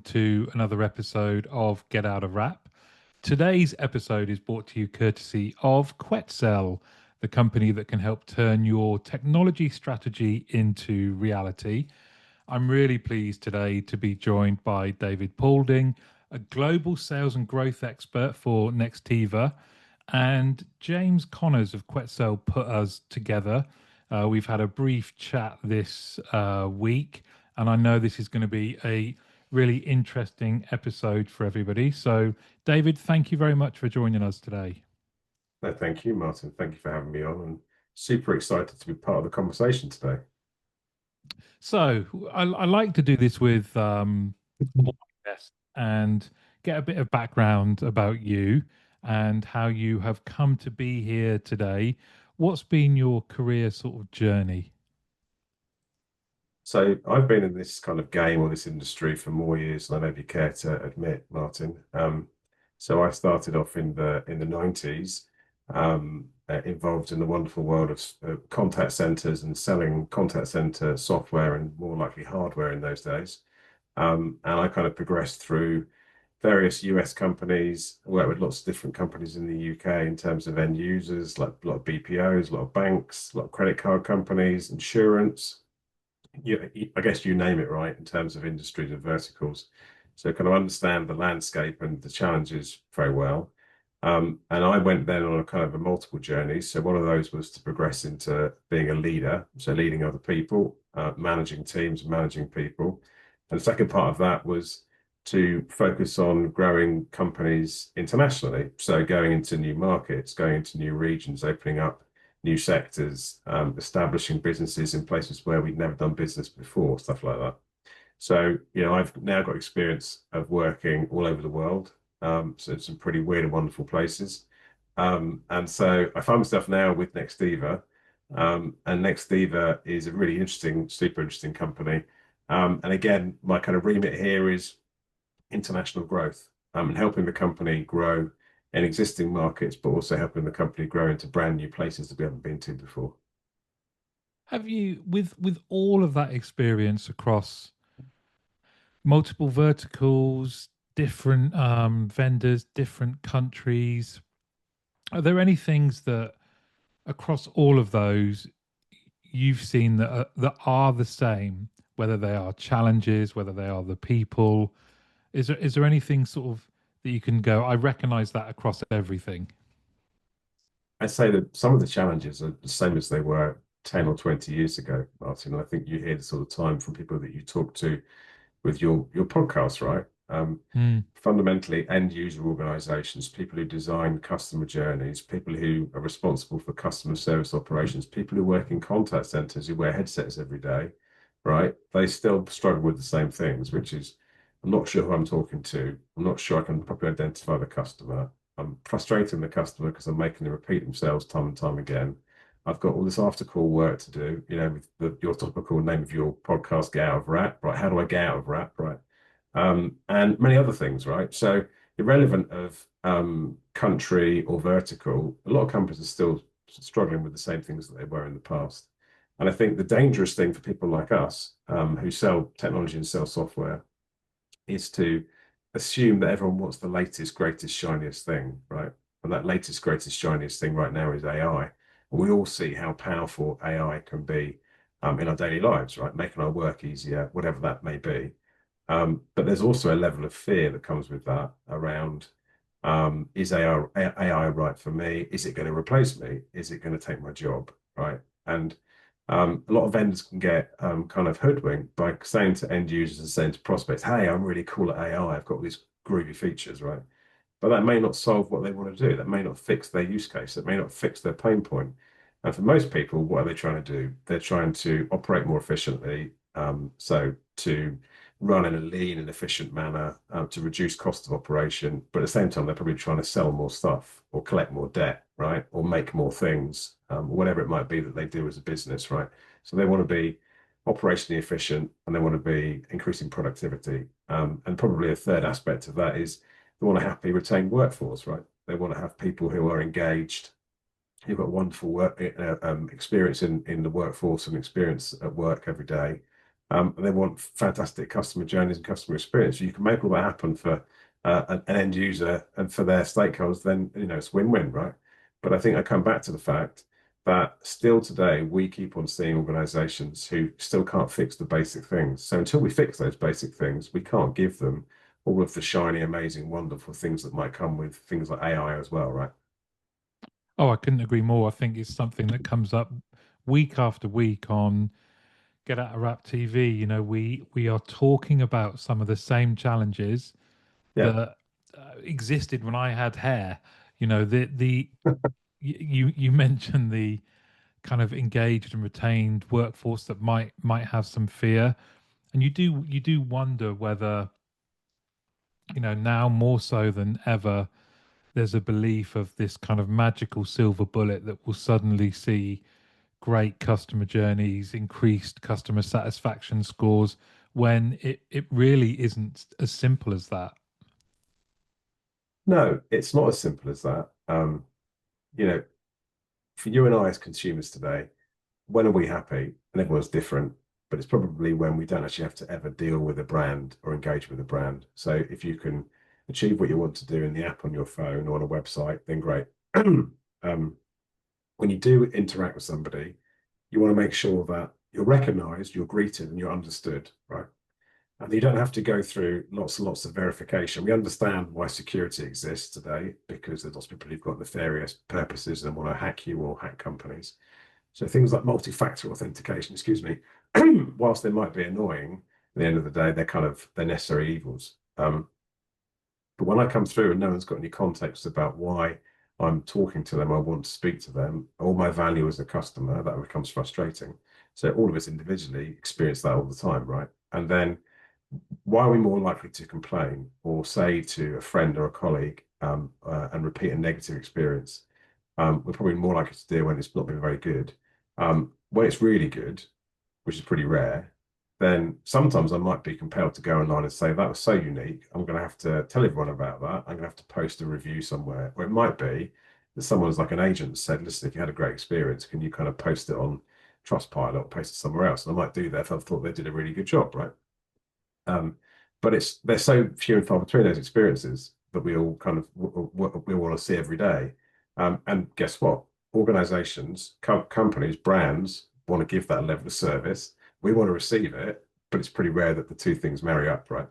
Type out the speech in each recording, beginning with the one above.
to another episode of Get Out of Rap. Today's episode is brought to you courtesy of Quetzal, the company that can help turn your technology strategy into reality. I'm really pleased today to be joined by David Paulding, a global sales and growth expert for Nextiva, and James Connors of Quetzal put us together. We've had a brief chat this week, and I know this is going to be a really interesting episode for everybody. So, David, thank you very much for joining us today. No, thank you, Martin. Thank you for having me on, and super excited to be part of the conversation today. So, I like to do this with all my guests and get a bit of background about you and how you have come to be here today. What's been your career sort of journey? So I've been in this kind of game or this industry for more years than I maybe care to admit, Martin. So I started off in the 90s, involved in the wonderful world of contact centers and selling contact center software and more likely hardware in those days. And I kind of progressed through various US companies, worked with lots of different companies in the UK in terms of end users, like a lot of BPOs, a lot of banks, a lot of credit card companies, insurance. I guess you name it, right, in terms of industries and verticals. So kind of understand the landscape and the challenges very well. And I went then on a kind of a multiple journey. So one of those was to progress into being a leader, so leading other people, managing teams, managing people. And the second part of that was to focus on growing companies internationally. So going into new markets, going into new regions, opening up new sectors, establishing businesses in places where we'd never done business before, stuff like that. So, I've now got experience of working all over the world. So it's some pretty weird and wonderful places. And so I find myself now with Nextiva. And Nextiva is a really interesting, super interesting company. And again, my kind of remit here is international growth, and helping the company grow in existing markets, but also helping the company grow into brand new places that we haven't been to before. Have you, with all of that experience across multiple verticals, different vendors, different countries, are there any things that across all of those you've seen that are the same, whether they are challenges, whether they are the people? Is there anything sort of that you can go, I recognize that across everything? I'd say that some of the challenges are the same as they were 10 or 20 years ago, Martin. I think you hear this all the time from people that you talk to with your podcast, right? Mm. Fundamentally, end user organizations, people who design customer journeys, people who are responsible for customer service operations, people who work in contact centers who wear headsets every day, right? They still struggle with the same things, which is I'm not sure who I'm talking to. I'm not sure I can properly identify the customer. I'm frustrating the customer because I'm making them repeat themselves time and time again. I've got all this after call work to do, with your topical name of your podcast, Get Out of Rap, right? How do I get out of rap, right? And many other things, right? So irrelevant of country or vertical, a lot of companies are still struggling with the same things that they were in the past. And I think the dangerous thing for people like us, who sell technology and sell software, is to assume that everyone wants the latest, greatest, shiniest thing, right? And that latest, greatest, shiniest thing right now is AI. And we all see how powerful AI can be in our daily lives, right? Making our work easier, whatever that may be. But there's also a level of fear that comes with that around, is AI right for me? Is it going to replace me? Is it going to take my job, right? And a lot of vendors can get kind of hoodwinked by saying to end users and saying to prospects, hey, I'm really cool at AI. I've got all these groovy features, right? But that may not solve what they want to do. That may not fix their use case. That may not fix their pain point. And for most people, what are they trying to do? They're trying to operate more efficiently. So to run in a lean and efficient manner, to reduce cost of operation. But at the same time, they're probably trying to sell more stuff or collect more debt, right? Or make more things, whatever it might be that they do as a business, right? So they want to be operationally efficient and they want to be increasing productivity. And probably a third aspect of that is they want a happy retained workforce, right? They want to have people who are engaged, who've got wonderful work experience in the workforce and experience at work every day. And they want fantastic customer journeys and customer experience. You can make all that happen for an end user and for their stakeholders, then it's win-win, right? But I think I come back to the fact that still today we keep on seeing organizations who still can't fix the basic things. So until we fix those basic things, we can't give them all of the shiny, amazing, wonderful things that might come with things like AI as well, right? Oh, I couldn't agree more. I think it's something that comes up week after week on Get Out of Rap TV. We are talking about some of the same challenges Yeah. that existed when I had hair. The you mentioned the kind of engaged and retained workforce that might have some fear, and you do wonder whether now more so than ever there's a belief of this kind of magical silver bullet that will suddenly see great customer journeys, increased customer satisfaction scores, when it really isn't as simple as that. No, it's not as simple as that. You know, for you and I as consumers today, when are we happy? And everyone's different, but it's probably when we don't actually have to ever deal with a brand or engage with a brand. So if you can achieve what you want to do in the app on your phone or on a website, then great. um, when you do interact with somebody, you want to make sure that you're recognized, you're greeted, and you're understood, right? And you don't have to go through lots and lots of verification. We understand why security exists today because there's lots of people who've got nefarious purposes and want to hack you or hack companies. So things like multi-factor authentication, excuse me, whilst they might be annoying, at the end of the day, they're necessary evils. But when I come through and no one's got any context about why I'm talking to them, I want to speak to them, all my value as a customer, that becomes frustrating. So all of us individually experience that all the time, right? And then why are we more likely to complain or say to a friend or a colleague and repeat a negative experience? We're probably more likely to do when it's not been very good. When it's really good, which is pretty rare, then sometimes I might be compelled to go online and say, that was so unique. I'm going to have to tell everyone about that. I'm going to have to post a review somewhere. Or it might be that someone's like an agent said, listen, if you had a great experience, can you kind of post it on Trustpilot or post it somewhere else? And I might do that if I thought they did a really good job, right? Um, but they're so few and far between those experiences that we all kind of we want to see every day. And guess what? Organizations, companies, brands want to give that level of service. We want to receive it, but it's pretty rare that the two things marry up, right?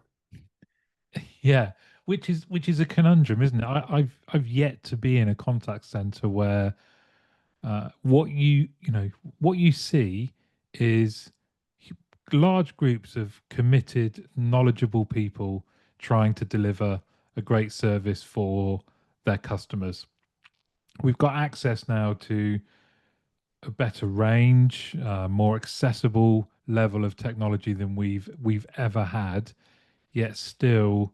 Yeah, which is a conundrum, isn't it? I've yet to be in a contact center where what you see is large groups of committed, knowledgeable people trying to deliver a great service for their customers. We've got access now to a better range, more accessible level of technology than we've ever had. Yet still,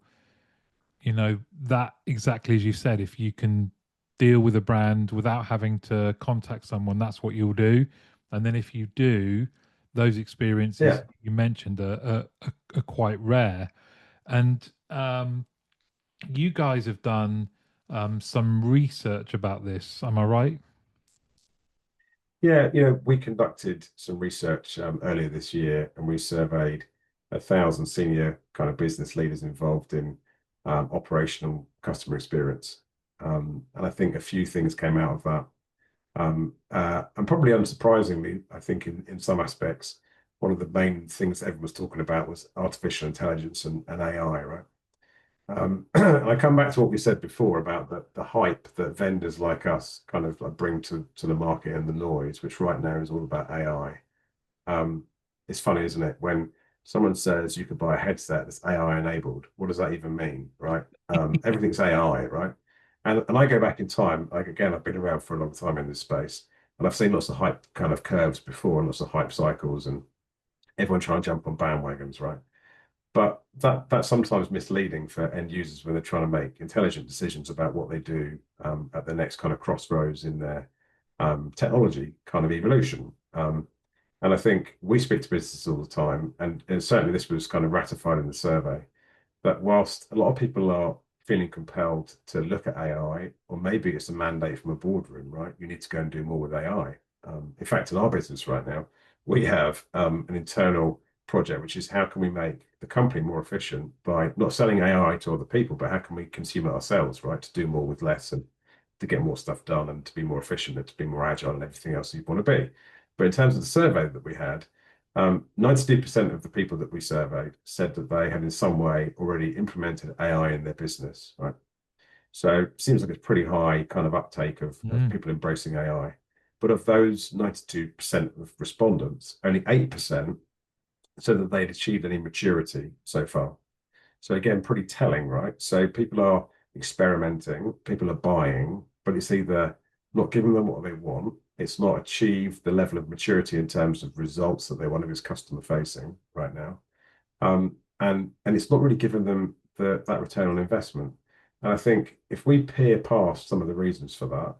that exactly as you said, if you can deal with a brand without having to contact someone, that's what you'll do. And then if you do, those experiences Yeah. you mentioned are quite rare. And you guys have done some research about this. Am I right? Yeah, we conducted some research earlier this year, and we surveyed 1,000 senior kind of business leaders involved in operational customer experience. And I think a few things came out of that. And probably unsurprisingly, I think in some aspects, one of the main things that everyone was talking about was artificial intelligence and AI, right? And I come back to what we said before about the hype that vendors like us kind of like bring to the market and the noise, which right now is all about AI. It's funny, isn't it? When someone says you could buy a headset that's AI enabled, what does that even mean, right? Everything's AI, right? And I go back in time, like again, I've been around for a long time in this space, and I've seen lots of hype kind of curves before, and lots of hype cycles, and everyone trying to jump on bandwagons, right? But that's sometimes misleading for end users when they're trying to make intelligent decisions about what they do at the next kind of crossroads in their technology kind of evolution. And I think we speak to businesses all the time, and certainly this was kind of ratified in the survey, that whilst a lot of people are feeling compelled to look at AI, or maybe it's a mandate from a boardroom, right? You need to go and do more with AI. In fact, in our business right now, we have an internal project, which is how can we make the company more efficient by not selling AI to other people, but how can we consume it ourselves, right? To do more with less and to get more stuff done and to be more efficient and to be more agile and everything else you want to be. But in terms of the survey that we had, 92% of the people that we surveyed said that they had in some way already implemented AI in their business, right? So it seems like it's pretty high kind of uptake of Mm. people embracing AI. But of those 92% of respondents, only 8% said that they'd achieved any maturity so far. So again, pretty telling, right? So people are experimenting, people are buying, but it's either not giving them what they want, it's not achieved the level of maturity in terms of results that they want of its customer facing right now. And it's not really giving them that return on investment. And I think if we peer past some of the reasons for that,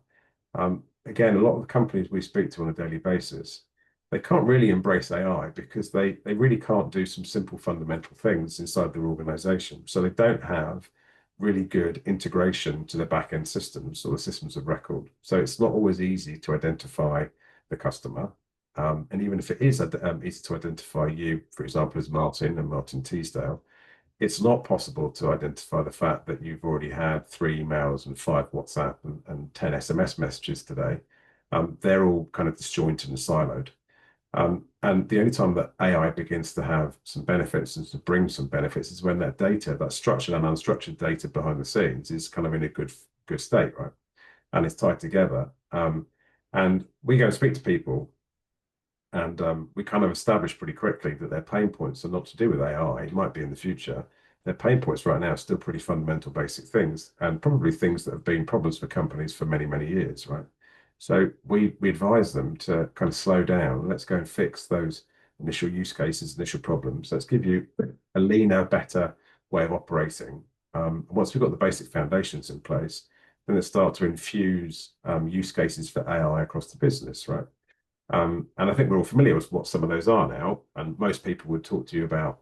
again, a lot of the companies we speak to on a daily basis, they can't really embrace AI because they really can't do some simple fundamental things inside their organization. So they don't have really good integration to their back-end systems or the systems of record. So it's not always easy to identify the customer. And even if it is easy to identify you, for example, as Martin and Martin Teasdale, it's not possible to identify the fact that you've already had 3 emails and 5 WhatsApp and 10 SMS messages today. They're all kind of disjointed and siloed. And the only time that AI begins to have some benefits and to bring some benefits is when that data, that structured and unstructured data behind the scenes is kind of in a good state, right? And it's tied together. And we go and speak to people and we kind of establish pretty quickly that their pain points are not to do with AI. It might be in the future. Their pain points right now are still pretty fundamental, basic things, and probably things that have been problems for companies for many, many years, right? So we advise them to kind of slow down. Let's go and fix those initial use cases, initial problems. Let's give you a leaner, better way of operating. Once we've got the basic foundations in place, then let's start to infuse use cases for AI across the business, right? And I think we're all familiar with what some of those are now. And most people would talk to you about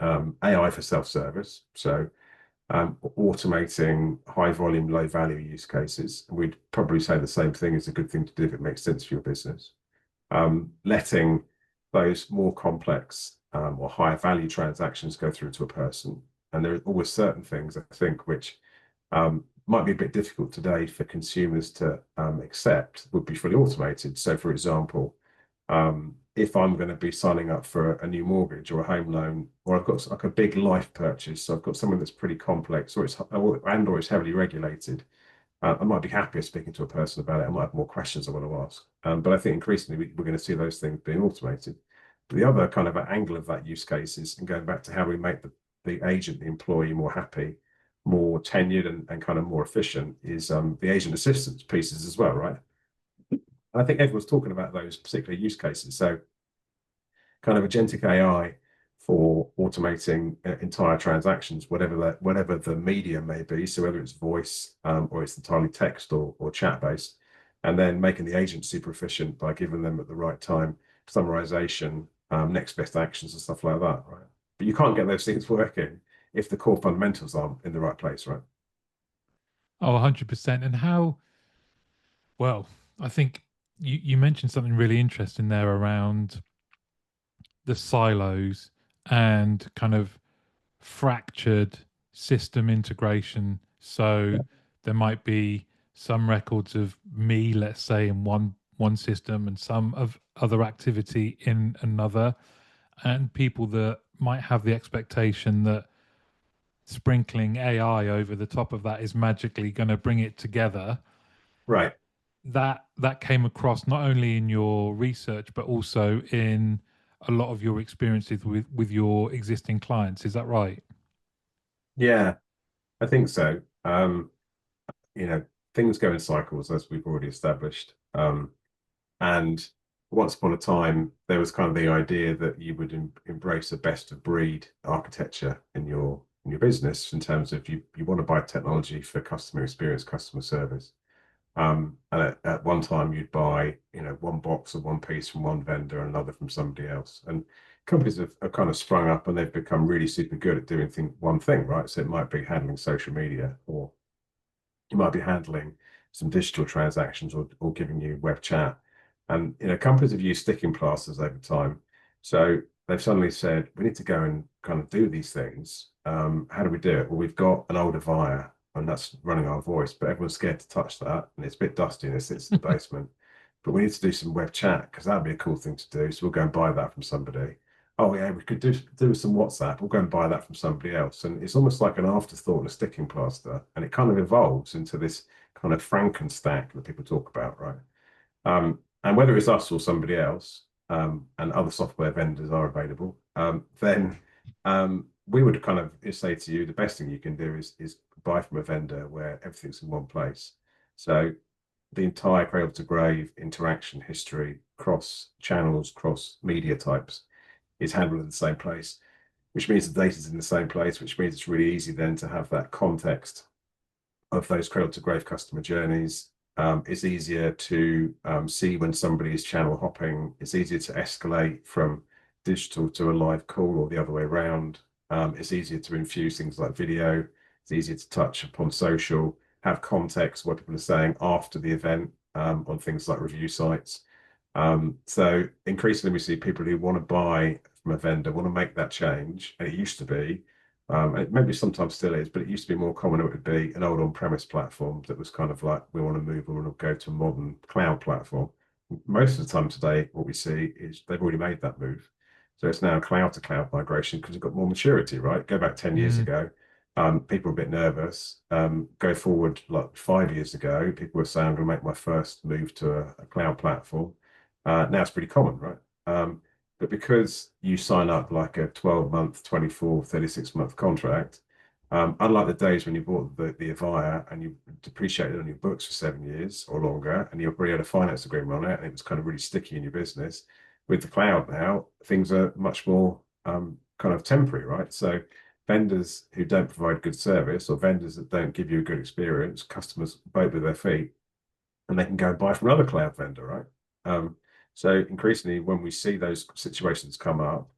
AI for self-service. So automating high volume, low value use cases. And we'd probably say the same thing is a good thing to do if it makes sense for your business. Letting those more complex or higher value transactions go through to a person. And there are always certain things, I think, which might be a bit difficult today for consumers to accept would be fully automated. So, for example, if I'm going to be signing up for a new mortgage or a home loan, or I've got like a big life purchase, so I've got something that's pretty complex, or it's heavily regulated, I might be happier speaking to a person about it. I might have more questions I want to ask. But I think increasingly we're going to see those things being automated. But the other kind of angle of that use case is, and going back to how we make the agent, the employee more happy, more tenured and kind of more efficient, is the agent assistance pieces as well, right? I think everyone's talking about those particular use cases. So kind of agentic AI for automating entire transactions, whatever the media may be. So whether it's voice or it's entirely text or chat based, and then making the agent super efficient by giving them at the right time summarization, next best actions and stuff like that, right? But you can't get those things working if the core fundamentals aren't in the right place, right? Oh, 100%. And how, well, I think you mentioned something really interesting there around the silos and kind of fractured system integration. So there might be some records of me, let's say, in one system and some of other activity in another, and people that might have the expectation that sprinkling AI over the top of that is magically going to bring it together. Right. That came across not only in your research but also in a lot of your experiences with your existing clients. Is that right? Yeah, I think so. You know, things go in cycles, as we've already established. And once upon a time, there was kind of the idea that you would embrace a best of breed architecture in your business in terms of you want to buy technology for customer experience, customer service. And at one time, you'd buy one box or one piece from one vendor and another from somebody else. And companies have kind of sprung up and they've become really super good at doing one thing, right? So it might be handling social media, or you might be handling some digital transactions, or giving you web chat. And companies have used sticking plasters over time. So they've suddenly said, we need to go and kind of do these things. How do we do it? Well, we've got an old Avaya, and that's running our voice, but everyone's scared to touch that, and it's a bit dusty and it sits in the basement. But we need to do some web chat because that'd be a cool thing to do. So we'll go and buy that from somebody. Oh yeah, we could do some WhatsApp. We'll go and buy that from somebody else. And it's almost like an afterthought and a sticking plaster. And it kind of evolves into this kind of Frankenstack that people talk about, right? And whether it's us or somebody else, and other software vendors are available, then we would kind of say to you, the best thing you can do is buy from a vendor where everything's in one place. So the entire cradle to grave interaction history, cross channels, cross media types, is handled in the same place, which means the data's in the same place, which means it's really easy then to have that context of those cradle to grave customer journeys. It's easier to see when somebody is channel hopping. It's easier to escalate from digital to a live call or the other way around. It's easier to infuse things like video. It's easier to touch upon social, have context what people are saying after the event, on things like review sites. So increasingly we see people who want to buy from a vendor, want to make that change. And it used to be, and maybe sometimes still is, but it used to be more common. It would be an old on-premise platform that was kind of like, we want to move, we want to go to a modern cloud platform. Most of the time today, what we see is they've already made that move. So it's now cloud to cloud migration because it's got more maturity, right? Go back 10 years Mm. ago, people were a bit nervous. Go forward like 5 years ago, people were saying, I'm going to make my first move to a cloud platform. Now it's pretty common, right? But because you sign up like a 12-month, 24, 36-month contract, unlike the days when you bought the Avaya and you depreciated on your books for 7 years or longer, and you already had a finance agreement on it, and it was kind of really sticky in your business, with the cloud now, things are much more kind of temporary, right? So vendors who don't provide good service or vendors that don't give you a good experience, customers vote with their feet and they can go and buy from another cloud vendor, right? So increasingly, when we see those situations come up,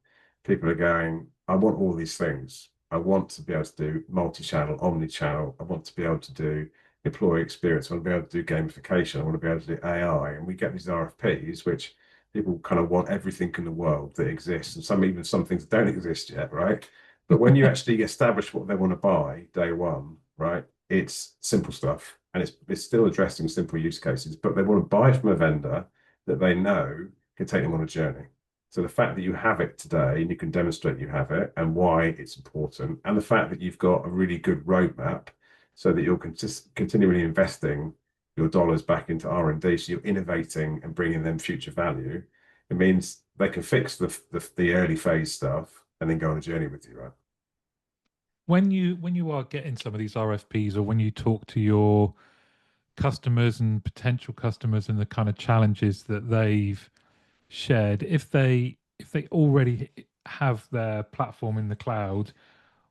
people are going, I want all these things. I want to be able to do multi-channel, omni-channel. I want to be able to do employee experience. I want to be able to do gamification. I want to be able to do AI. And we get these RFPs, which people kind of want everything in the world that exists, and even some things don't exist yet, right? But when you actually establish what they want to buy day one, right, it's simple stuff, and it's still addressing simple use cases, but they want to buy from a vendor that they know can take them on a journey. So the fact that you have it today and you can demonstrate you have it and why it's important, and the fact that you've got a really good roadmap so that you're continually investing your dollars back into R&D, so you're innovating and bringing them future value, it means they can fix the early phase stuff and then go on a journey with you, right? When you are getting some of these RFPs, or when you talk to your customers and potential customers and the kind of challenges that they've shared, if they already have their platform in the cloud,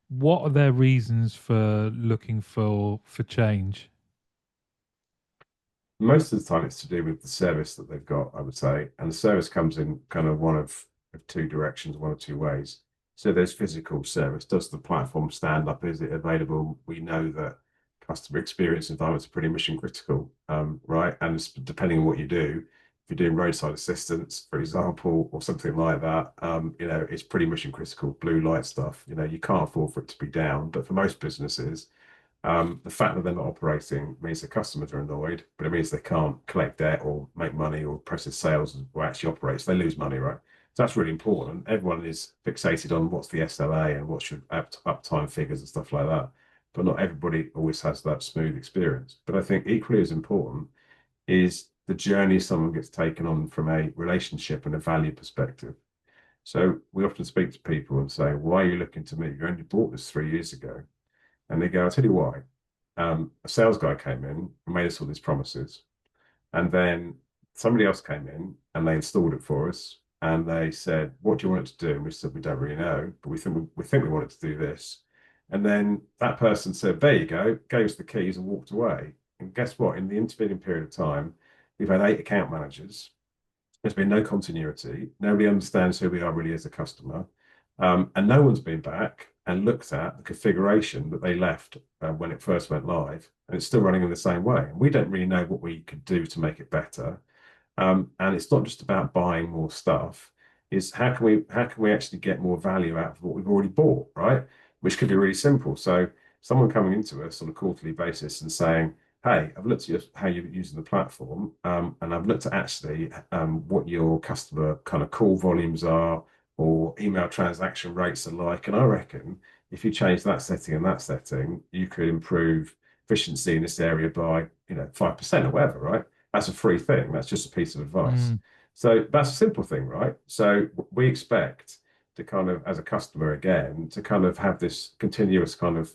what are their reasons for looking for change? Most of the time it's to do with the service that they've got, I would say. And the service comes in kind of one of two directions, one or two ways. So there's physical service. Does the platform stand up? Is it available? We know that customer experience environments are pretty mission critical, right? And depending on what you do, if you're doing roadside assistance, for example, or something like that, it's pretty mission critical, blue light stuff. You can't afford for it to be down. But for most businesses, the fact that they're not operating means the customers are annoyed, but it means they can't collect debt or make money or process sales or actually operate. So they lose money, right? So that's really important. Everyone is fixated on what's the SLA and what's your uptime figures and stuff like that. But not everybody always has that smooth experience. But I think equally as important is the journey someone gets taken on from a relationship and a value perspective. So we often speak to people and say, why are you looking to me? You only bought this 3 years ago. And they go, I'll tell you why. A sales guy came in and made us all these promises. And then somebody else came in and they installed it for us. And they said, what do you want it to do? And we said, we don't really know, but we think we want it to do this. And then that person said, there you go, gave us the keys and walked away. And guess what? In the intervening period of time, we've had 8 account managers. There's been no continuity. Nobody understands who we are really as a customer. And no one's been back and looked at the configuration that they left when it first went live. And it's still running in the same way. And we don't really know what we could do to make it better. And it's not just about buying more stuff. is how can we actually get more value out of what we've already bought, right? Which could be really simple. So someone coming into us on a quarterly basis and saying, "Hey, I've looked at how you're using the platform, and I've looked at actually what your customer kind of call volumes are or email transaction rates are like, and I reckon if you change that setting and that setting, you could improve efficiency in this area by 5% or whatever, right? That's a free thing. That's just a piece of advice. Mm. So that's a simple thing, right? So we expect to kind of, as a customer again, to kind of have this continuous kind of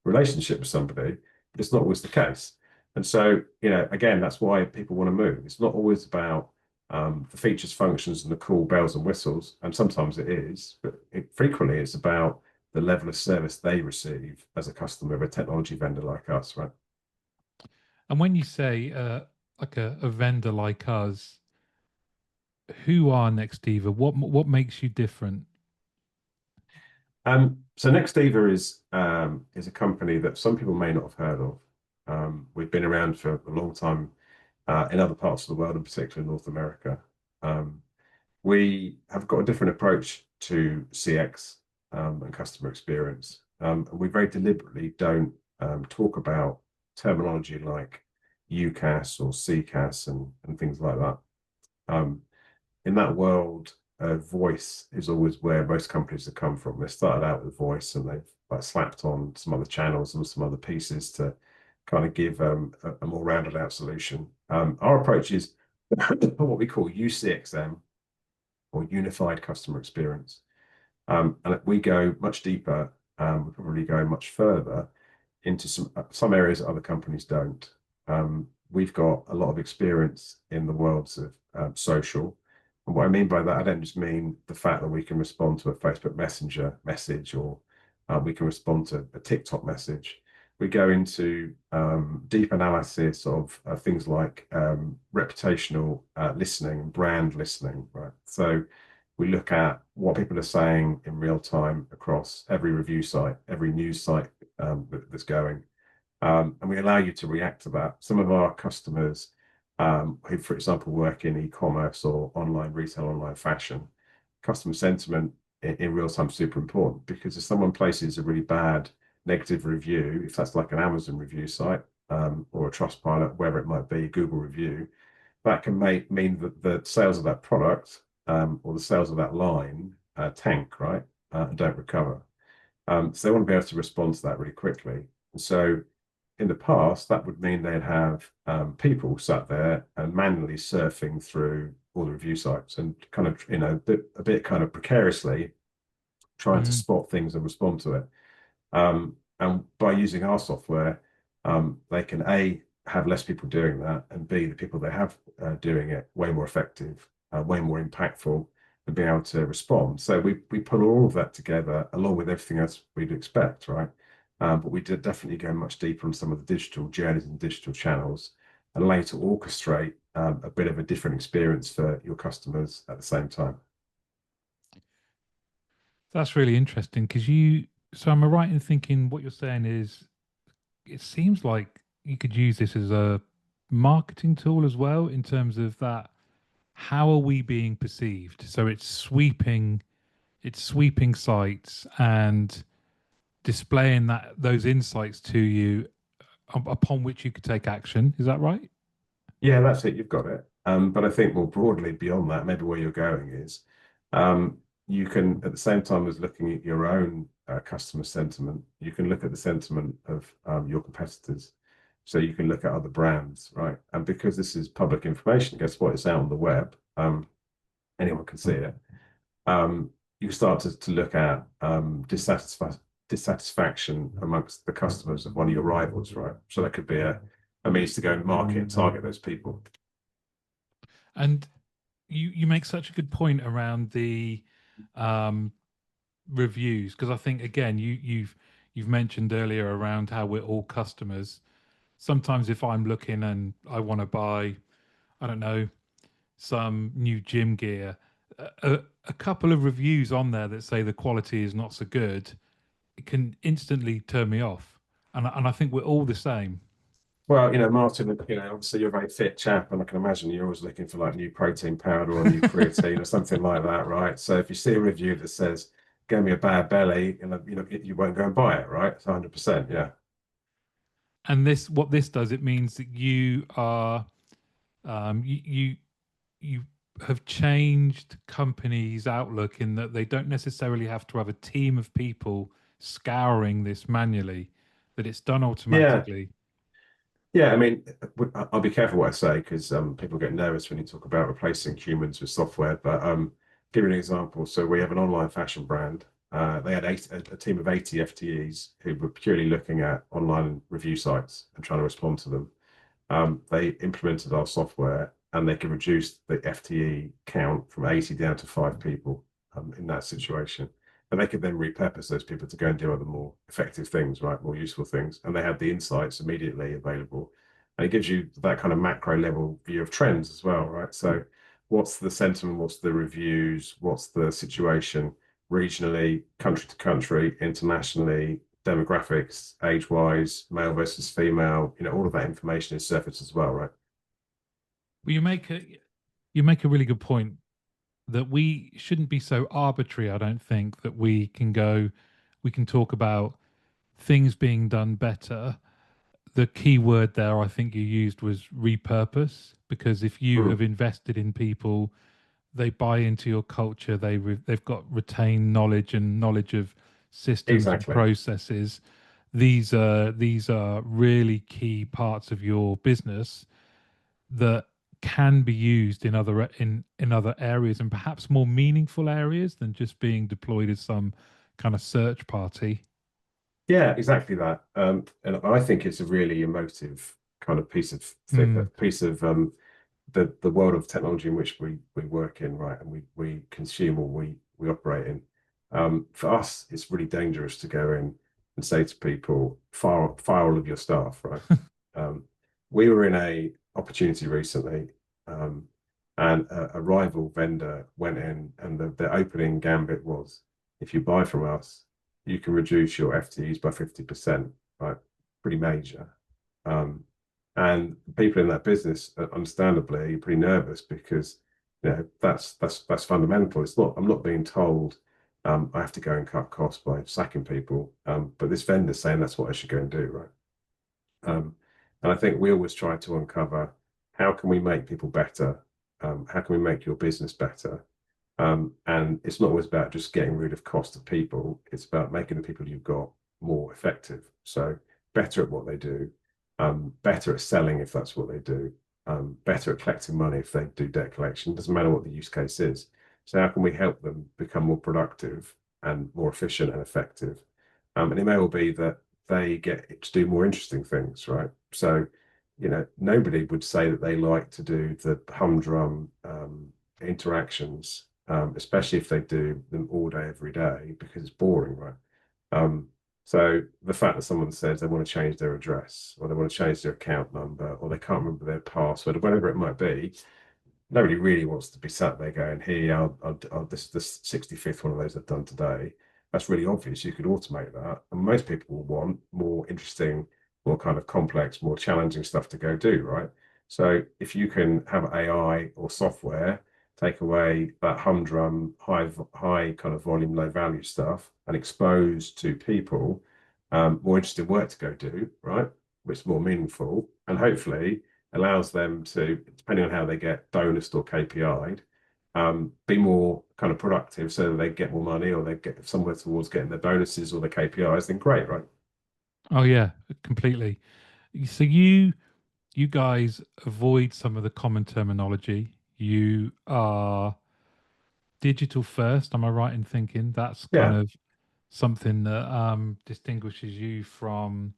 relationship with somebody, but it's not always the case. And so, again, that's why people want to move. It's not always about the features, functions, and the cool bells and whistles. And sometimes it is, but frequently it's about the level of service they receive as a customer of a technology vendor like us, right? And when you say like a vendor like us, who are Nextiva? What makes you different? So Nextiva is a company that some people may not have heard of. We've been around for a long time in other parts of the world, and particularly North America. Um, we have got a different approach to CX and customer experience. And we very deliberately don't talk about terminology like UCAS or CCAS and things like that. Um, in that world, voice is always where most companies have come from. They started out with voice and they've like slapped on some other channels and some other pieces to kind of give a more rounded out solution. Our approach is what we call UCXM, or Unified Customer Experience. And we go much deeper, we probably go much further into some areas that other companies don't. We've got a lot of experience in the worlds of social. And what I mean by that, I don't just mean the fact that we can respond to a Facebook Messenger message or we can respond to a TikTok message. We go into deep analysis of things like reputational listening, brand listening, right? So we look at what people are saying in real time across every review site, every news site that's going. And we allow you to react to that. Some of our customers who, for example, work in e-commerce or online retail, online fashion, customer sentiment in real time is super important because if someone places a really bad negative review, if that's like an Amazon review site or a Trustpilot, wherever it might be, Google review, that can mean that the sales of that product or the sales of that line tank, right, and don't recover. So they want to be able to respond to that really quickly. And so in the past, that would mean they'd have people sat there and manually surfing through all the review sites and kind of, a bit kind of precariously trying to Mm. spot things and respond to it. And by using our software, they can A, have less people doing that, and B, the people they have doing it way more effective, way more impactful, and be able to respond. So we put all of that together along with everything else we'd expect, right? But we did definitely go much deeper on some of the digital journeys and digital channels and allow you to orchestrate a bit of a different experience for your customers at the same time. That's really interesting because so am I right in thinking what you're saying is it seems like you could use this as a marketing tool as well in terms of that. How are we being perceived? So it's sweeping sites and displaying those insights to you upon which you could take action. Is that right? Yeah, that's it. You've got it. But I think more broadly beyond that, maybe where you're going is um, you can, at the same time as looking at your own customer sentiment, you can look at the sentiment of your competitors. So you can look at other brands, right? And because this is public information, guess what? It's out on the web. Anyone can see it. Um, you start to look at dissatisfaction amongst the customers of one of your rivals, right? So that could be a means to go and market and target those people. And you make such a good point around the um, reviews because I think again you've mentioned earlier around how we're all customers. Sometimes if I'm looking and I want to buy, I don't know, some new gym gear, a couple of reviews on there that say the quality is not so good, it can instantly turn me off. And I think we're all the same. Well, Martin, obviously you're a very fit chap, and I can imagine you're always looking for like new protein powder or new creatine or something like that, right? So if you see a review that says, "Give me a bad belly," you won't go and buy it, right? It's 100%, yeah. And this, what this does, it means that you are, you you have changed companies' outlook in that they don't necessarily have to have a team of people scouring this manually, that it's done Yeah, automatically. yeah. I mean, I'll be careful what I say because people get nervous when you talk about replacing humans with software. But give you an example. So we have an online fashion brand. They had a team of 80 FTEs who were purely looking at online review sites and trying to respond to them. They implemented our software and they can reduce the FTE count from 80 down to 5 people in that situation. And they could then repurpose those people to go and do other more effective things, right? More useful things. And they had the insights immediately available. And it gives you that kind of macro level view of trends as well, right? So what's the sentiment? What's the reviews? What's the situation regionally, country to country, internationally, demographics, age-wise, male versus female, all of that information is surfaced as well, right? Well, you make a really good point that we shouldn't be so arbitrary. I don't think that we can talk about things being done better. The key word there I think you used was repurpose, because if you Mm, have invested in people, they buy into your culture, they've got retained knowledge and knowledge of systems and exactly. processes. These are really key parts of your business that can be used in other areas, and perhaps more meaningful areas than just being deployed as some kind of search party. Yeah, exactly that. And I think it's a really emotive kind of Hmm. piece of the world of technology in which we work in, right? And we consume or we operate in. For us, it's really dangerous to go in and say to people, fire all of your staff, right? Um, we were in a opportunity recently, um, and a rival vendor went in, and the opening gambit was, if you buy from us, you can reduce your FTEs by 50%, right? Pretty major. Um, and people in that business, understandably, are pretty nervous because that's fundamental. I'm not being told I have to go and cut costs by sacking people, but this vendor's saying that's what I should go and do, right? And I think we always try to uncover how can we make people better? How can we make your business better? And it's not always about just getting rid of cost of people. It's about making the people you've got more effective. So better at what they do, better at selling if that's what they do, better at collecting money if they do debt collection. Doesn't matter what the use case is. So how can we help them become more productive and more efficient and effective? And it may well be that they get to do more interesting things, right? So, nobody would say that they like to do the humdrum interactions, especially if they do them all day, every day, because it's boring, right? Um, so the fact that someone says they want to change their address or they want to change their account number or they can't remember their password or whatever it might be, nobody really wants to be sat there going, "Here, this 65th one of those I've done today." That's really obvious. You could automate that, and most people will want more interesting, more kind of complex, more challenging stuff to go do, right? So if you can have AI or software take away that humdrum, high kind of volume, low value stuff, and expose to people more interesting work to go do, right? Which is more meaningful, and hopefully allows them to, depending on how they get bonused or KPI'd, be more kind of productive so that they get more money or they get somewhere towards getting their bonuses or their KPIs, then great, right? Oh yeah, completely. So you guys avoid some of the common terminology. You are digital first. Am I right in thinking that's kind Yeah, of something that distinguishes you from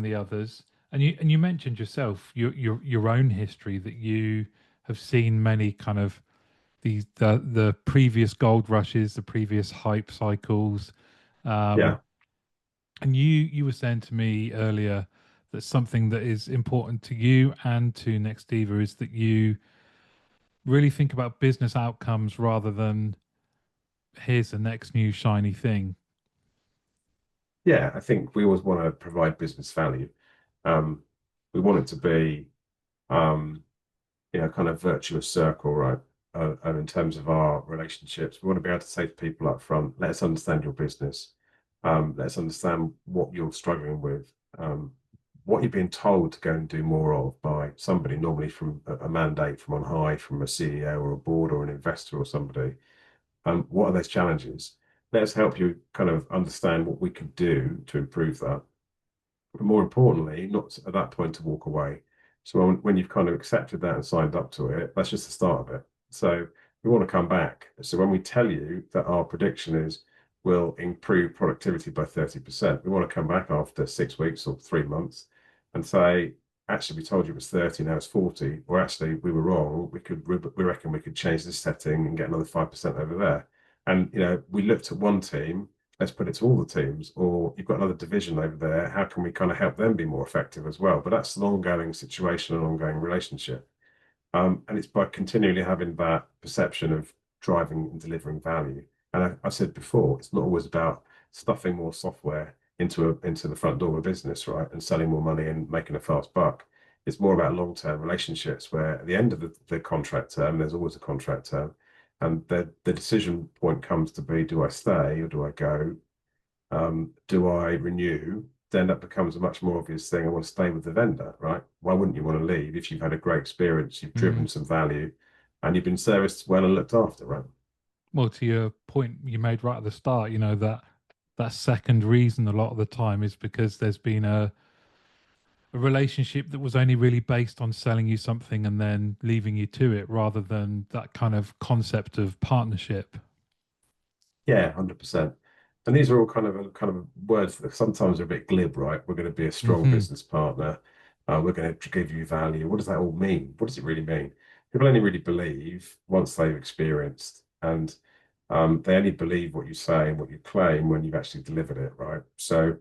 the others? And you mentioned yourself your own history, that you have seen many kind of the previous gold rushes, the previous hype cycles. Um, yeah, and you were saying to me earlier that something that is important to you and to Nextiva is that you really think about business outcomes rather than here's the next new shiny thing. yeah. I think we always want to provide business value. Um, We want it to be, um, kind of virtuous circle, right? And in terms of our relationships, we want to be able to say to people up front, let's understand your business. Let's understand what you're struggling with, what you're being told to go and do more of by somebody, normally from a mandate from on high, from a CEO or a board or an investor or somebody. What are those challenges? Let's help you kind of understand what we could do to improve that, but more importantly, not at that point to walk away. So when you've kind of accepted that and signed up to it, that's just the start of it. So we want to come back. So when we tell you that our prediction is we'll improve productivity by 30%, we want to come back after 6 weeks or 3 months and say, actually, we told you it was 30, now it's 40, or actually we were wrong. We reckon we could change this setting and get another 5% over there. And we looked at one team, let's put it to all the teams, or you've got another division over there, how can we kind of help them be more effective as well? But that's an ongoing situation, an ongoing relationship. And it's by continually having that perception of driving and delivering value. And I said before, it's not always about stuffing more software into the front door of a business, right? And selling more money and making a fast buck. It's more about long-term relationships where at the end of the contract term, there's always a contract term. And the decision point comes to be, do I stay or do I go? Do I renew? Then that becomes a much more obvious thing. I want to stay with the vendor, right? Why wouldn't you want to leave if you've had a great experience, you've Mm. driven some value, and you've been serviced well and looked after, right? Well, to your point you made right at the start, that second reason a lot of the time is because there's been a relationship that was only really based on selling you something and then leaving you to it rather than that kind of concept of partnership. Yeah, 100%. And these are all kind of words that sometimes are a bit glib, right? We're going to be a strong Hmm. business partner. We're going to give you value. What does that all mean? What does it really mean? People only really believe once they've experienced, and they only believe what you say and what you claim when you've actually delivered it, right? So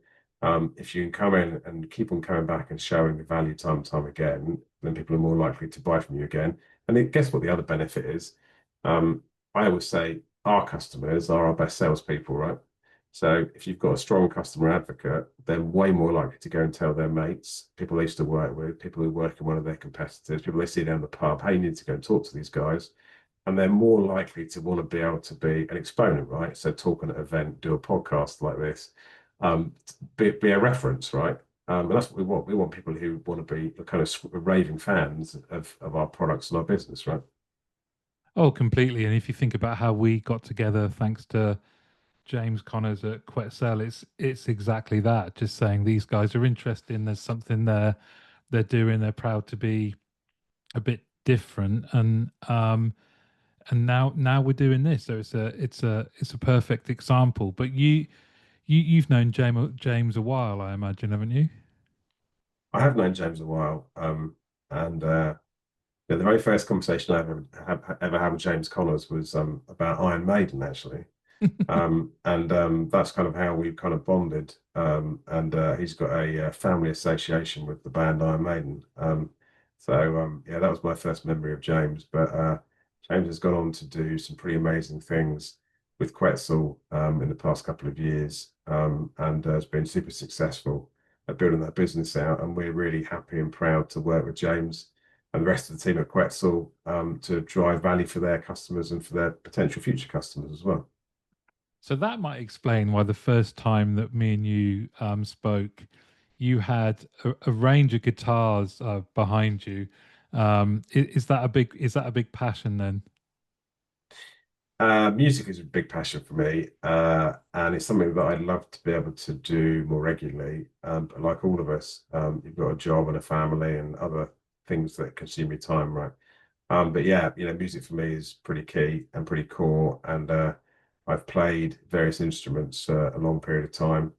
if you can come in and keep on coming back and showing the value time and time again, then people are more likely to buy from you again. And guess what the other benefit is? Um, I always say our customers are our best salespeople, right? So if you've got a strong customer advocate, they're way more likely to go and tell their mates, people they used to work with, people who work in one of their competitors, people they see down the pub, hey, you need to go and talk to these guys. And they're more likely to want to be able to be an exponent, right? So talk at an event, do a podcast like this, be a reference, right? And that's what we want. We want people who want to be the kind of raving fans of our products and our business, right? Oh, completely. And if you think about how we got together, thanks to James Connors at Quetzal, it's exactly that. Just saying these guys are interesting. There's something there they're doing. They're proud to be a bit different, and now we're doing this. So it's a perfect example. But you've known James a while, I imagine, haven't you? I have known James a while, and yeah, the very first conversation I ever had with James Connors was about Iron Maiden, actually. And that's kind of how we've kind of bonded. And he's got a family association with the band Iron Maiden. So yeah, that was my first memory of James. But James has gone on to do some pretty amazing things with Quetzal in the past couple of years, and has been super successful at building that business out. And we're really happy and proud to work with James and the rest of the team at Quetzal to drive value for their customers and for their potential future customers as well. So that might explain why the first time that me and you spoke, you had a range of guitars behind you. Is that a big passion then? Music is a big passion for me, and it's something that I'd love to be able to do more regularly. But like all of us, you've got a job and a family and other things that consume your time, right? But yeah, music for me is pretty key and pretty core, and I've played various instruments a long period of time,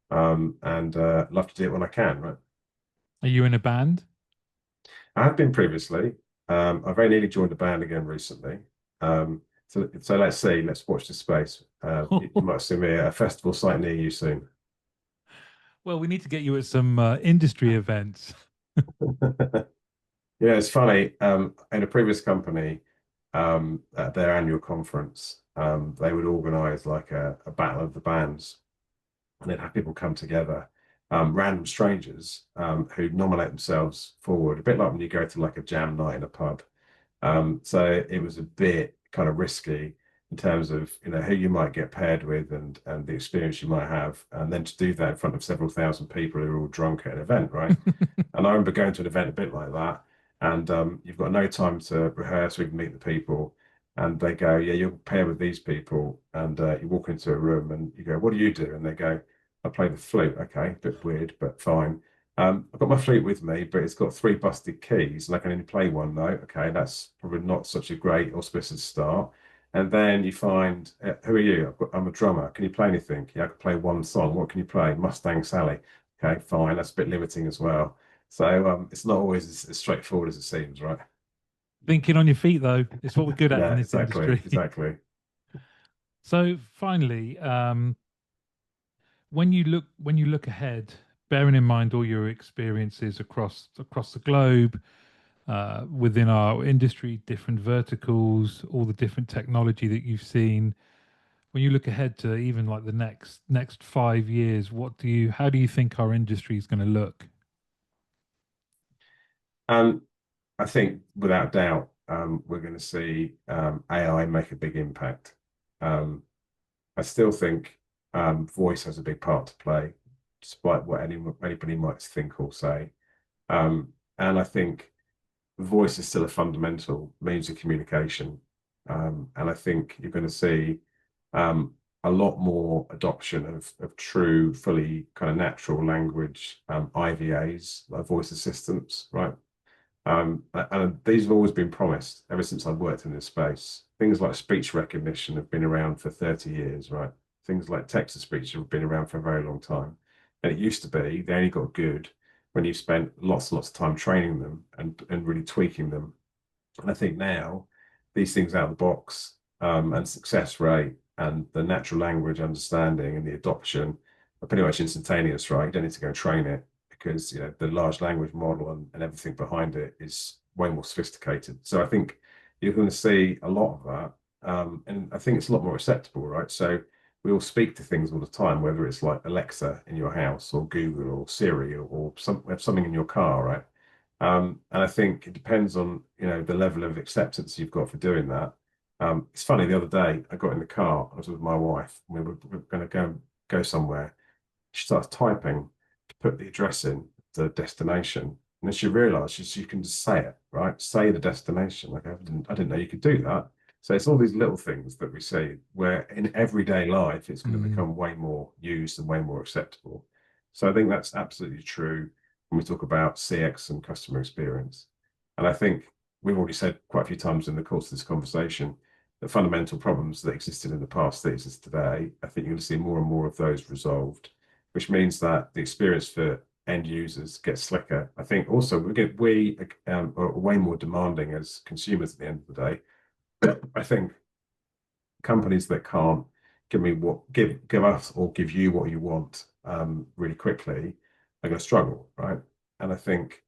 and love to do it when I can, right? Are you in a band? I have been previously. I've very nearly joined a band again recently. So let's see. Let's watch the space. You might see me at a festival site near you soon. Well, we need to get you at some industry events. It's funny. In a previous company, at their annual conference, they would organise like a battle of the bands, and they'd have people come together. random strangers who nominate themselves forward, a bit like when you go to like a jam night in a pub. So it was a bit kind of risky in terms of who you might get paired with and the experience you might have, and then to do that in front of several thousand people who are all drunk at an event, right? And I remember going to an event a bit like that, and you've got no time to rehearse or even meet the people. And they go, yeah, you're paired with these people, and you walk into a room, and you go, what do you do? And they go, I play the flute. Okay, a bit weird, but fine. I've got my flute with me, but it's got three busted keys, and I can only play one note. Okay, that's probably not such a great auspicious start. And then you find, who are you? I'm a drummer. Can you play anything? Yeah, I can play one song. What can you play? Mustang Sally. Okay, fine. That's a bit limiting as well. So it's not always as straightforward as it seems, right? Thinking on your feet, though, it's what we're good at in Yeah, this exactly, industry. exactly. So finally, when you look ahead, bearing in mind all your experiences across the globe, within our industry, different verticals, all the different technology that you've seen. When you look ahead to even like the next 5 years, how do you think our industry is going to look? Um, I think without doubt, we're going to see AI make a big impact. Um, I still think voice has a big part to play, despite what anybody might think or say. And I think voice is still a fundamental means of communication. And I think you're going to see a lot more adoption of true, fully kind of natural language IVAs, like voice assistants, right? And these have always been promised ever since I've worked in this space. Things like speech recognition have been around for 30 years, right? Things like text to speech have been around for a very long time. And it used to be they only got good when you spent lots and lots of time training them and really tweaking them. And I think now these things out of the box and success rate and the natural language understanding and the adoption are pretty much instantaneous, right? You don't need to go and train it because the large language model and everything behind it is way more sophisticated. So I think you're going to see a lot of that. And I think it's a lot more acceptable, right? So we all speak to things all the time, whether it's like Alexa in your house or Google or Siri or something in your car, right? And I think it depends on the level of acceptance you've got for doing that. It's funny, the other day I got in the car, I was with my wife, we were going to go somewhere. She starts typing to put the address in, the destination, and then she realised you can just say it, right? Say the destination. Like I didn't know you could do that. So it's all these little things that we see where in everyday life it's going to Mm. become way more used and way more acceptable. So I think that's absolutely true when we talk about CX and customer experience. And I think we've already said quite a few times in the course of this conversation the fundamental problems that existed in the past that exist today. I think you're going to see more and more of those resolved, which means that the experience for end users gets slicker. I think also we are way more demanding as consumers at the end of the day. I think companies that can't give us or give you what you want really quickly are going to struggle, right? And I think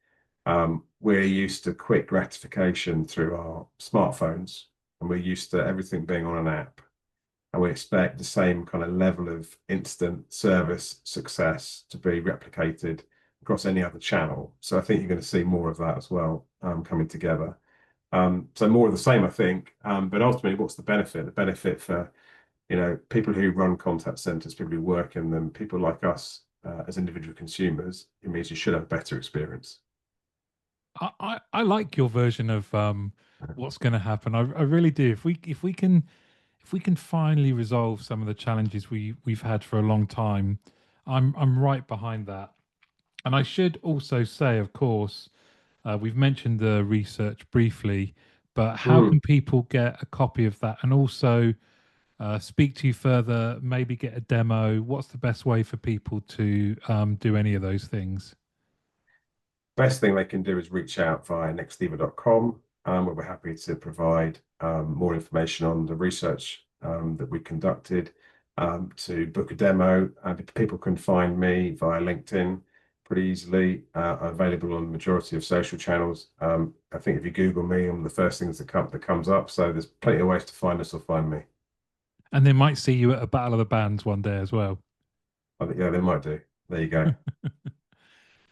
we're used to quick gratification through our smartphones, and we're used to everything being on an app, and we expect the same kind of level of instant service success to be replicated across any other channel. So I think you're going to see more of that as well coming together. So more of the same, I think. But ultimately, what's the benefit? The benefit for people who run contact centers, people who work in them, people like us as individual consumers, it means you should have a better experience. I like your version of what's going to happen. I really do. If we can finally resolve some of the challenges we've had for a long time, I'm right behind that. And I should also say, of course, we've mentioned the research briefly, but how can Mm. people get a copy of that and also speak to you further, maybe get a demo? What's the best way for people to do any of those things? Best thing they can do is reach out via nextiva.com, where we're happy to provide more information on the research that we conducted, to book a demo. People can find me via LinkedIn pretty easily. I'm available on the majority of social channels. I think if you Google me, I'm the first things that comes up. So there's plenty of ways to find us or find me. And they might see you at a battle of the bands one day as well. I think, yeah, they might do. There you go.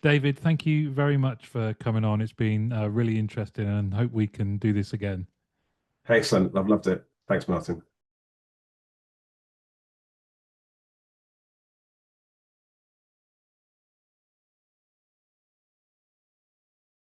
David, thank you very much for coming on. It's been really interesting and hope we can do this again. Excellent. I've loved it. Thanks, Martin.